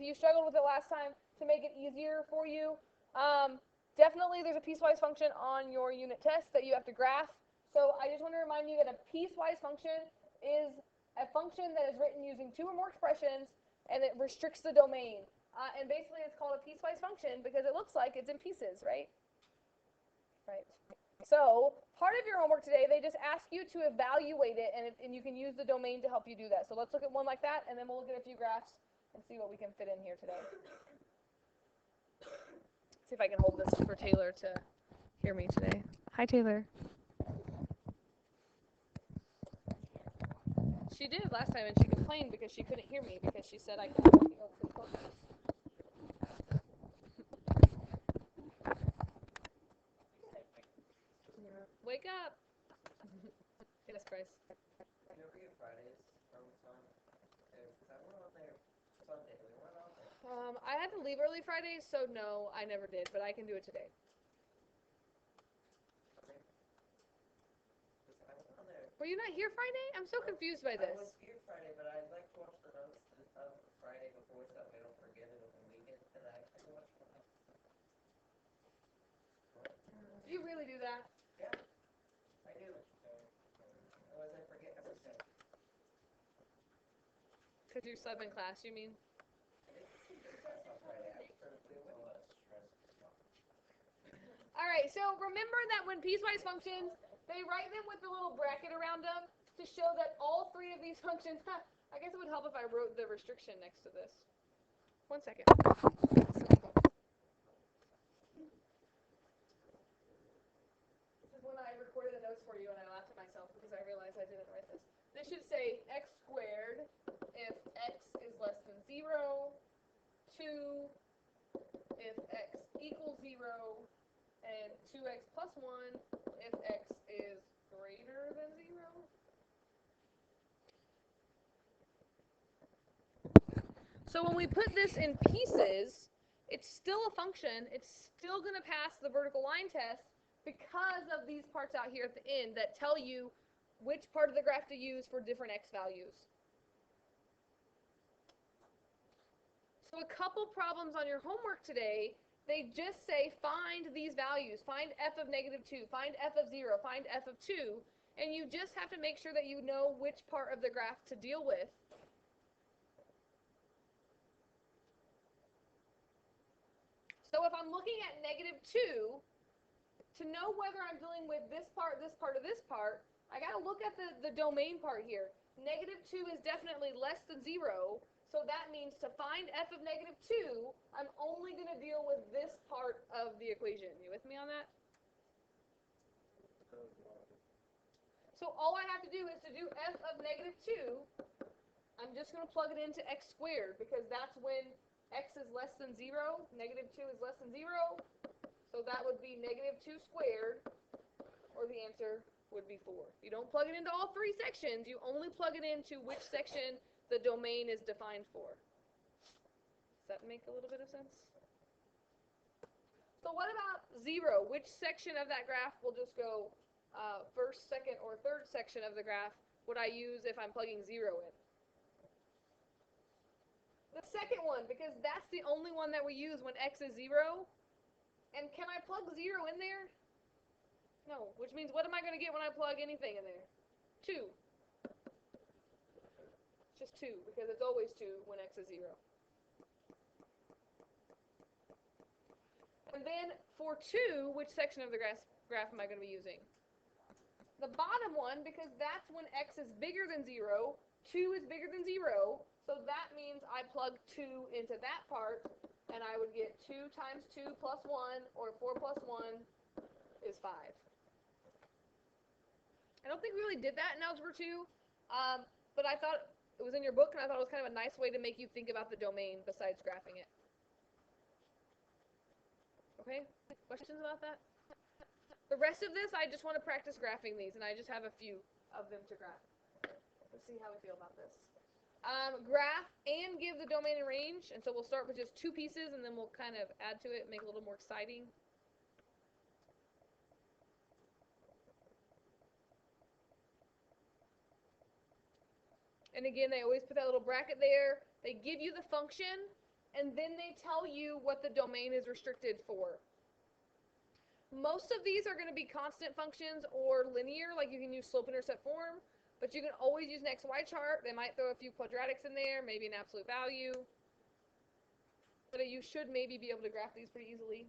you struggled with it last time, to make it easier for you, definitely there's a piecewise function on your unit test that you have to graph. So I just want to remind you that a piecewise function is a function that is written using two or more expressions, and it restricts the domain. And basically it's called a piecewise function because it looks like it's in pieces, right? Right. So part of your homework today, they just ask you to evaluate it, and you can use the domain to help you do that. So let's look at one like that, and then we'll look at a few graphs and see what we can fit in here today. See if I can hold this for Taylor to hear me today. Hi, Taylor. She did last time, and she complained because she couldn't hear me because she said I kept walking over to the closest. Wake up! Yes, Christ. You ever get Fridays from time? Because I went on there Sunday. We went on there. I had to leave early Fridays, so no, I never did, but I can do it today. Okay. I went on there. Were you not here Friday? I'm so confused by this. I was here Friday, but I'd like to watch the notes of Friday before so that we don't forget it over the weekend. And I watched one. Do you really do that? Yeah, I do. Otherwise I forget everything. Because you're sub in class, you mean? Alright, so remember that when piecewise functions, they write them with a little bracket around them to show that all three of these functions, I guess it would help if I wrote the restriction next to this. 1 second. This is when I recorded the notes for you and I laughed at myself because I realized I didn't write this. This should say x squared if x is less than 0, 2 if x equals 0, and 2x plus 1 if x is greater than 0. So when we put this in pieces, it's still a function. It's still going to pass the vertical line test because of these parts out here at the end that tell you which part of the graph to use for different x values. So a couple problems on your homework today, they just say find these values. Find f of -2, find f of 0, find f of 2, and you just have to make sure that you know which part of the graph to deal with. So if I'm looking at -2, to know whether I'm dealing with this part, or this part, I got to look at the domain part here. -2 is definitely less than 0, so that means to find f of -2, I'm only going to deal with this part of the equation. You with me on that? So all I have to do is to do f of -2, I'm just going to plug it into x squared because that's when x is less than 0, -2 is less than 0, so that would be -2 squared, or the answer would be 4. You don't plug it into all three sections, you only plug it into which section the domain is defined for. Does that make a little bit of sense? So what about 0? Which section of that graph will just go first, second, or third section of the graph would I use if I'm plugging 0 in? The second one, because that's the only one that we use when x is 0. And can I plug 0 in there? No, which means what am I going to get when I plug anything in there? 2. Just 2, because it's always 2 when x is 0. And then for 2, which section of the graph am I going to be using? The bottom one, because that's when x is bigger than 0, 2 is bigger than 0, so that means I plug 2 into that part, and I would get 2 times 2 plus 1, or 4 plus 1 is 5. I don't think we really did that in Algebra 2, but I thought it was in your book, and I thought it was kind of a nice way to make you think about the domain besides graphing it. Okay? Questions about that? The rest of this, I just want to practice graphing these, and I just have a few of them to graph. Let's see how we feel about this. Graph and give the domain and range, and so we'll start with just 2 pieces, and then we'll kind of add to it, make it a little more exciting. And again, they always put that little bracket there. They give you the function, and then they tell you what the domain is restricted for. Most of these are going to be constant functions or linear, like you can use slope-intercept form, but you can always use an XY chart. They might throw a few quadratics in there, maybe an absolute value, but you should maybe be able to graph these pretty easily.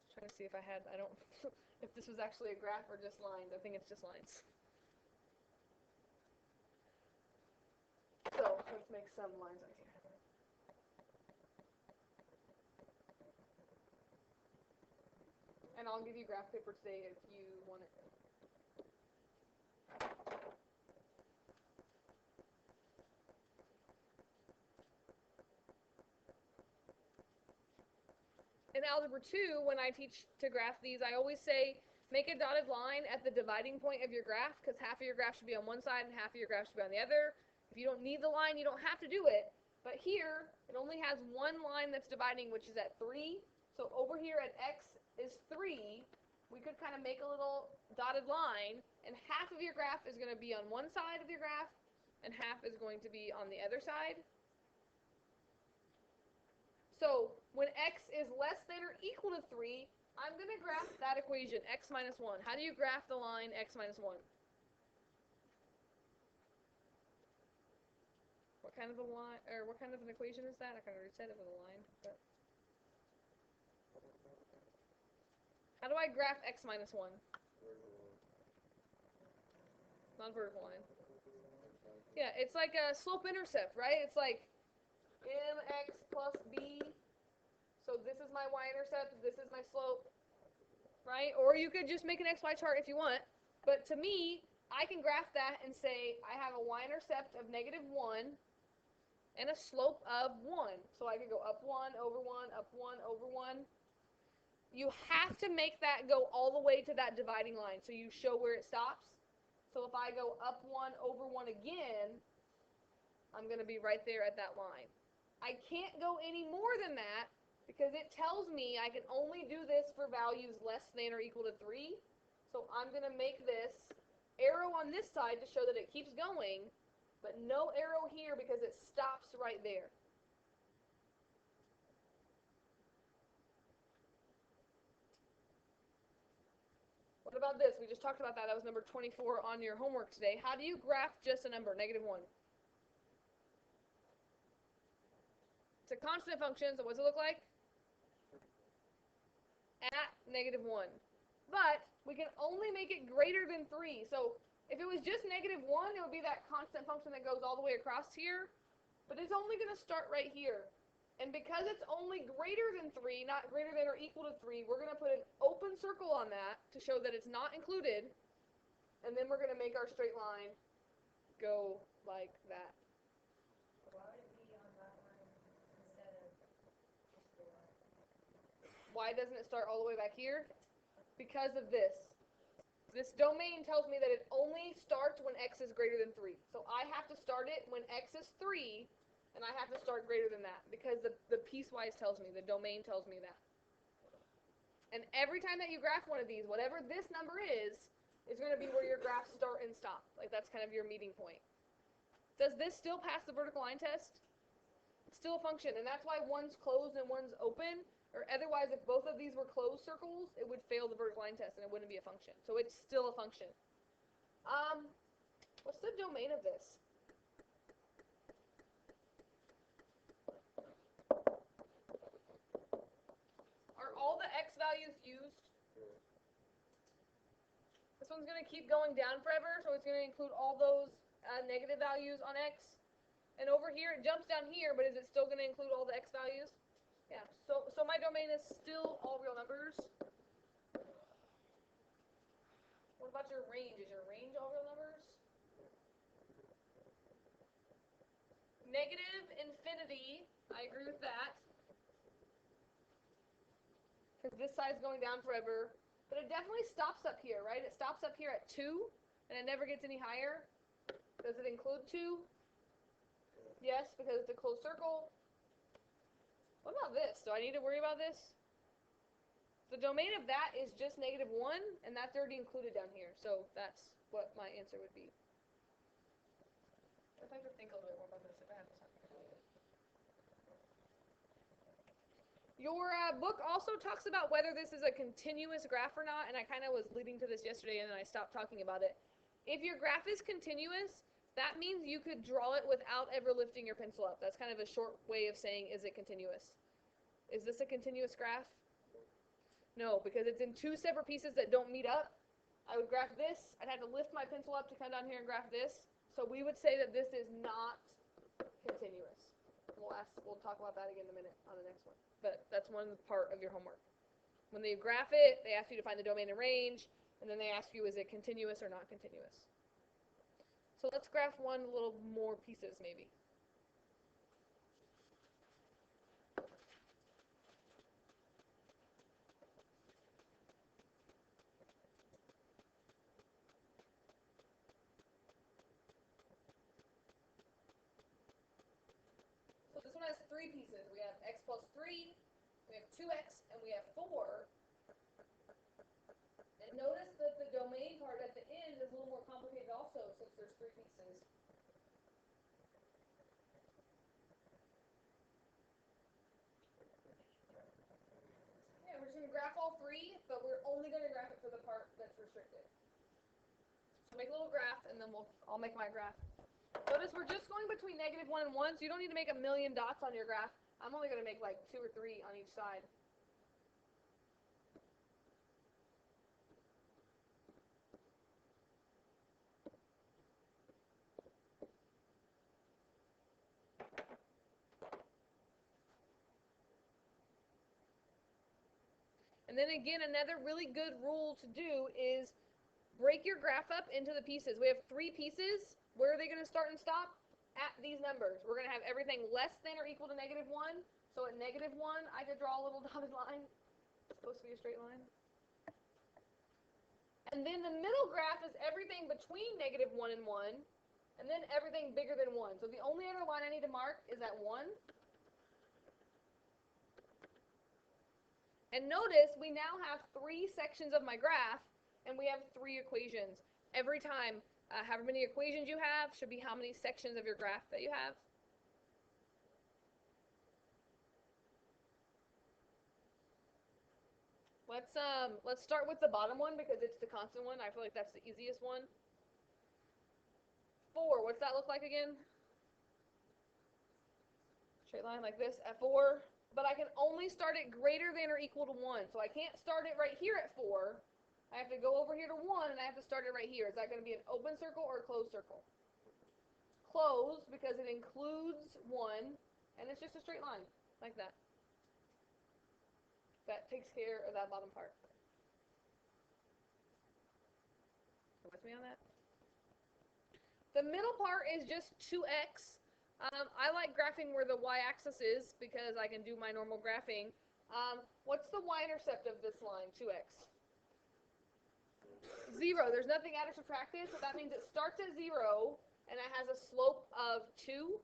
Just trying to see if I don't, if this was actually a graph or just lines. I think it's just lines. So let's make some lines on here. And I'll give you graph paper today if you want it. In Algebra 2, when I teach to graph these, I always say make a dotted line at the dividing point of your graph, because half of your graph should be on one side and half of your graph should be on the other. If you don't need the line, you don't have to do it. But here, it only has one line that's dividing, which is at 3. So over here at x is 3, we could kind of make a little dotted line, and half of your graph is going to be on one side of your graph, and half is going to be on the other side. So when x is less than or equal to 3, I'm going to graph that equation, x minus 1. How do you graph the line x minus 1? What kind of a line, or what kind of an equation is that? I kind of already said it was a line, but how do I graph x minus 1? Not a vertical line. Yeah, it's like a slope-intercept, right? It's like mx plus b. So this is my y-intercept, this is my slope, right? Or you could just make an xy chart if you want. But to me, I can graph that and say I have a y-intercept of -1 and a slope of 1. So I could go up 1, over 1, up 1, over 1. You have to make that go all the way to that dividing line so you show where it stops. So if I go up 1, over 1 again, I'm going to be right there at that line. I can't go any more than that because it tells me I can only do this for values less than or equal to 3. So I'm going to make this arrow on this side to show that it keeps going, but no arrow here because it stops right there. What about this? We just talked about that. That was number 24 on your homework today. How do you graph just a number, -1? It's a constant function, so what does it look like? At -1. But we can only make it greater than 3. So if it was just -1, it would be that constant function that goes all the way across here. But it's only going to start right here. And because it's only greater than 3, not greater than or equal to 3, we're going to put an open circle on that to show that it's not included. And then we're going to make our straight line go like that. Why would it be on that line instead of just the line? Why doesn't it start all the way back here? Because of this. This domain tells me that it only starts when x is greater than 3. So I have to start it when x is 3, and I have to start greater than that, because the piecewise tells me, the domain tells me that. And every time that you graph one of these, whatever this number is going to be where your graphs start and stop. Like, that's kind of your meeting point. Does this still pass the vertical line test? It's still a function, and that's why one's closed and one's open. Or otherwise, if both of these were closed circles, it would fail the vertical line test and it wouldn't be a function. So it's still a function. What's the domain of this? Are all the x values used? This one's going to keep going down forever, so it's going to include all those negative values on x. And over here, it jumps down here, but is it still going to include all the x values? Yeah, so my domain is still all real numbers. What about your range? Is your range all real numbers? Negative infinity, I agree with that. Because this side's going down forever. But it definitely stops up here, right? It stops up here at 2, and it never gets any higher. Does it include 2? Yes, because it's a closed circle. What about this? Do I need to worry about this? The domain of that is just -1, and that's already included down here. So that's what my answer would be. If I have to think a little bit more about this, if I have time. Your book also talks about whether this is a continuous graph or not, and I kind of was leading to this yesterday, and then I stopped talking about it. If your graph is continuous, that means you could draw it without ever lifting your pencil up. That's kind of a short way of saying, is it continuous? Is this a continuous graph? No, because it's in two separate pieces that don't meet up. I would graph this. I'd have to lift my pencil up to come down here and graph this. So we would say that this is not continuous. We'll talk about that again in a minute on the next one. But that's one part of your homework. When they graph it, they ask you to find the domain and range, and then they ask you, is it continuous or not continuous? So let's graph one little more pieces maybe. So this one has three pieces. We have x plus 3, we have 2x, and we have 4. And notice that the domain part at the end is a little more complicated also, since there's three pieces. Yeah, we're just going to graph all three, but we're only going to graph it for the part that's restricted. So make a little graph, and then I'll make my graph. Notice we're just going between -1 and 1, so you don't need to make a million dots on your graph. I'm only going to make like 2 or 3 on each side. And then again, another really good rule to do is break your graph up into the pieces. We have 3 pieces. Where are they going to start and stop? At these numbers. We're going to have everything less than or equal to -1. So at -1, I could draw a little dotted line. It's supposed to be a straight line. And then the middle graph is everything between -1 and 1, and then everything bigger than 1. So the only other line I need to mark is at 1. And notice we now have 3 sections of my graph, and we have 3 equations. Every time, however many equations you have should be how many sections of your graph that you have. Let's start with the bottom one because it's the constant one. I feel like that's the easiest one. 4, what's that look like again? Straight line like this at 4. But I can only start it greater than or equal to 1. So I can't start it right here at 4. I have to go over here to 1, and I have to start it right here. Is that going to be an open circle or a closed circle? Closed, because it includes 1, and it's just a straight line, like that. That takes care of that bottom part. With me on that? The middle part is just 2x. I like graphing where the y-axis is because I can do my normal graphing. What's the y-intercept of this line, 2x? 0. There's nothing added or subtracted, so that means it starts at 0, and it has a slope of 2.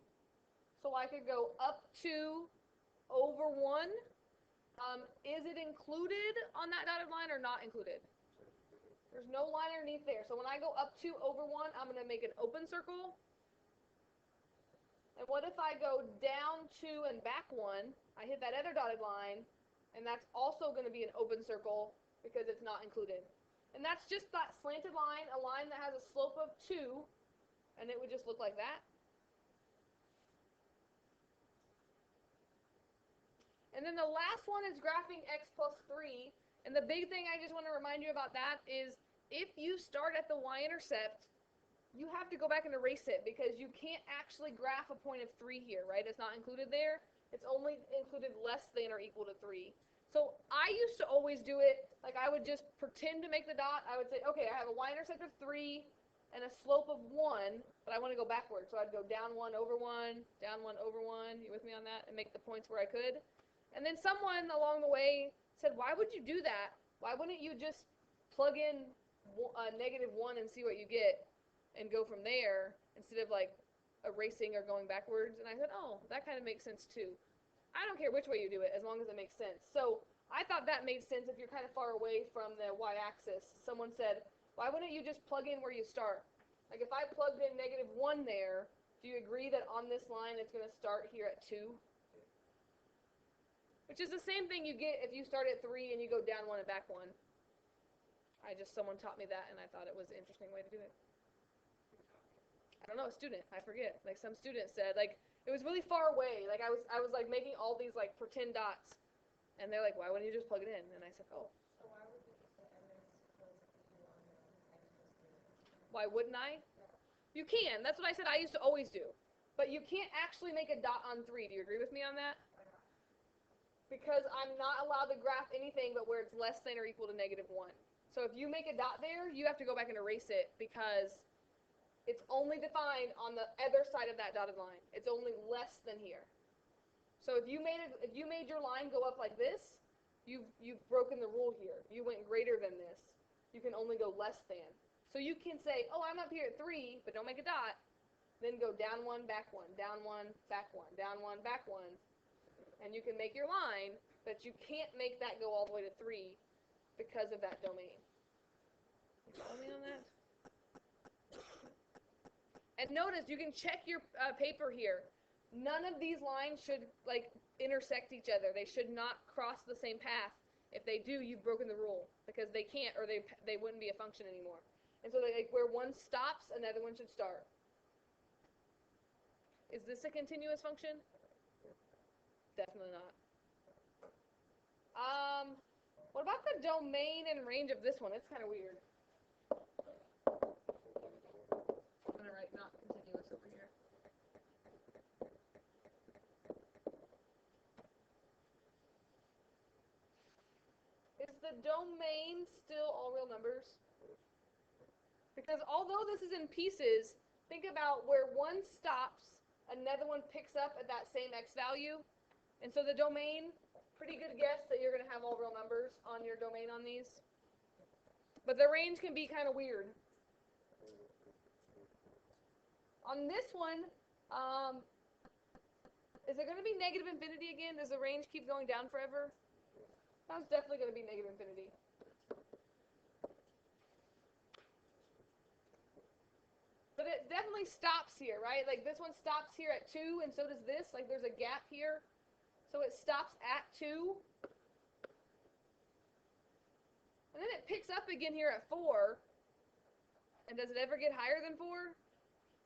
So I could go up 2 over 1. Is it included on that dotted line or not included? There's no line underneath there. So when I go up 2 over 1, I'm going to make an open circle. And what if I go down 2 and back 1? I hit that other dotted line, and that's also going to be an open circle because it's not included. And that's just that slanted line, a line that has a slope of 2, and it would just look like that. And then the last one is graphing x plus 3. And the big thing I just want to remind you about that is if you start at the y-intercept, you have to go back and erase it because you can't actually graph a point of 3 here, right? It's not included there. It's only included less than or equal to 3. So I used to always do it, like I would just pretend to make the dot. I would say, okay, I have a y-intercept of 3 and a slope of 1, but I want to go backwards. So I'd go down 1 over 1, down 1 over 1. You with me on that? And make the points where I could. And then someone along the way said, why would you do that? Why wouldn't you just plug in -1 and see what you get and go from there instead of like erasing or going backwards? And I said, oh, that kind of makes sense too. I don't care which way you do it as long as it makes sense. So I thought that made sense if you're kind of far away from the y-axis. Someone said, why wouldn't you just plug in where you start? Like if I plugged in -1 there, Do you agree that on this line it's going to start here at 2? Which is the same thing you get if you start at 3 and you go down 1 and back 1. Someone taught me that, and I thought it was an interesting way to do it. I don't know, a student, I forget. Like, some student said, like, it was really far away. Like, I was like, making all these, like, pretend dots. And they're like, why wouldn't you just plug it in? And I said, oh. So why would you say MS close to on the X? Why wouldn't I? You can. That's what I said I used to always do. But you can't actually make a dot on 3. Do you agree with me on that? Because I'm not allowed to graph anything but where it's less than or equal to -1. So if you make a dot there, you have to go back and erase it because it's only defined on the other side of that dotted line. It's only less than here. So if you made your line go up like this, you've broken the rule here. You went greater than this. You can only go less than. So you can say, oh, I'm up here at 3, but don't make a dot. Then go down 1, back 1, down 1, back 1, down 1, back 1. And you can make your line, but you can't make that go all the way to 3 because of that domain. You follow me on that? And notice, you can check your paper here. None of these lines should, like, intersect each other. They should not cross the same path. If they do, you've broken the rule because they can't, or they wouldn't be a function anymore. And so, like, where one stops, another one should start. Is this a continuous function? Definitely not. What about the domain and range of this one? It's kind of weird. I'm gonna write not continuous over here. Is the domain still all real numbers? Because although this is in pieces, think about where one stops, another one picks up at that same x value. And so the domain, pretty good guess that you're going to have all real numbers on your domain on these. But the range can be kind of weird. On this one, is it going to be negative infinity again? Does the range keep going down forever? That's definitely going to be negative infinity. But it definitely stops here, right? Like this one stops here at 2, and so does this. Like there's a gap here. So it stops at 2. And then it picks up again here at 4. And does it ever get higher than 4?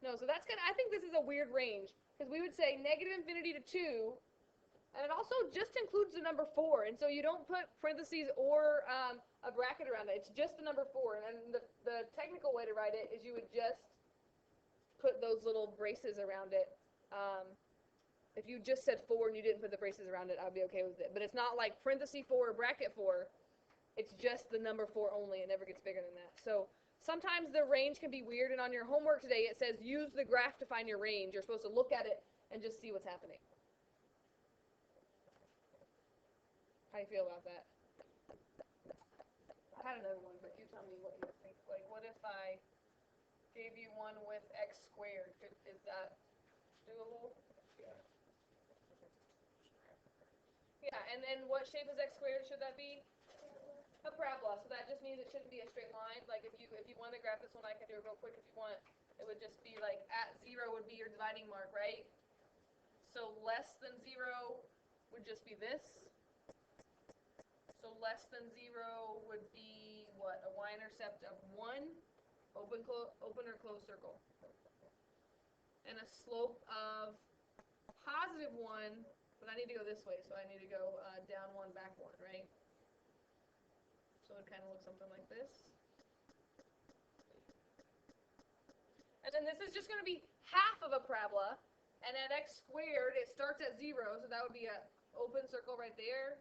No, so that's I think this is a weird range. Because we would say negative infinity to 2. And it also just includes the number 4. And so you don't put parentheses or a bracket around it. It's just the number 4. And then the technical way to write it is you would just put those little braces around it. If you just said 4 and you didn't put the braces around it, I'd be okay with it. But it's not like parenthesis 4 or bracket 4. It's just the number 4 only. It never gets bigger than that. So sometimes the range can be weird. And on your homework today, it says use the graph to find your range. You're supposed to look at it and just see what's happening. How do you feel about that? I had another one, but you tell me what you think. Like, what if I gave you one with x squared? Is that doable? Yeah, and then what shape is x squared should that be? A parabola. So that just means it shouldn't be a straight line. Like if you want to graph this one, I can do it real quick if you want. It would just be like at 0 would be your dividing mark, right? So less than 0 would just be this. So less than 0 would be what? A y-intercept of 1, open or closed circle. And a slope of positive 1. But I need to go this way, so I need to go down 1, back 1, right? So it kind of looks something like this. And then this is just going to be half of a parabola. And at x squared, it starts at 0, so that would be an open circle right there.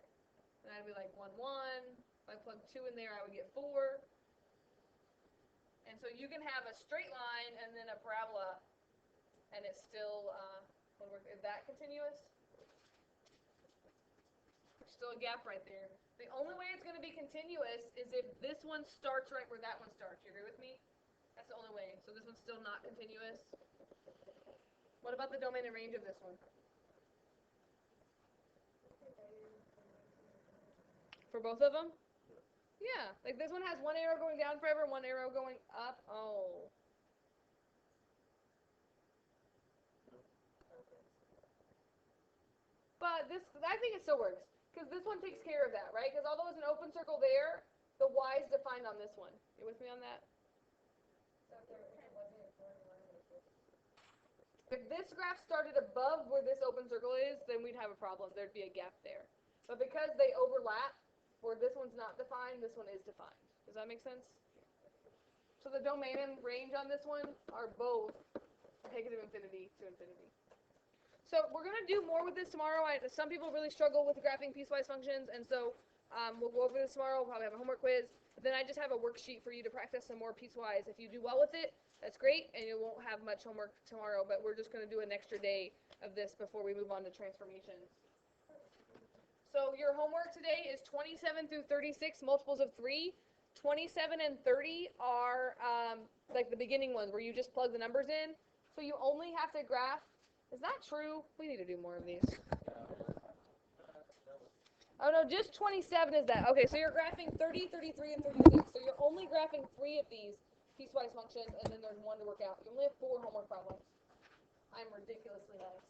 And that'd be like 1, 1. If I plug 2 in there, I would get 4. And so you can have a straight line and then a parabola, and it's still, is that continuous? Still a gap right there. The only way it's going to be continuous is if this one starts right where that one starts. You agree with me? That's the only way. So this one's still not continuous. What about the domain and range of this one? For both of them? Yeah. Like this one has one arrow going down forever, one arrow going up. Oh. this, I think it still works, because this one takes care of that, right? Because although it's an open circle there, the y is defined on this one. You with me on that? So if there wasn't a foreign line, it would If this graph started above where this open circle is, then we'd have a problem. There'd be a gap there. But because they overlap, where this one's not defined, this one is defined. Does that make sense? So the domain and range on this one are both negative infinity to infinity. So we're going to do more with this tomorrow. Some people really struggle with graphing piecewise functions, and so we'll go over this tomorrow. We'll probably have a homework quiz. But then I just have a worksheet for you to practice some more piecewise. If you do well with it, that's great, and you won't have much homework tomorrow, but we're just going to do an extra day of this before we move on to transformations. So your homework today is 27 through 36, multiples of 3. 27 and 30 are like the beginning ones where you just plug the numbers in. So you only have to graph. Is that true? We need to do more of these. Oh no, just 27 is that. Okay, so you're graphing 30, 33, and 36. So you're only graphing 3 of these piecewise functions, and then there's one to work out. You only have 4 homework problems. I'm ridiculously nice.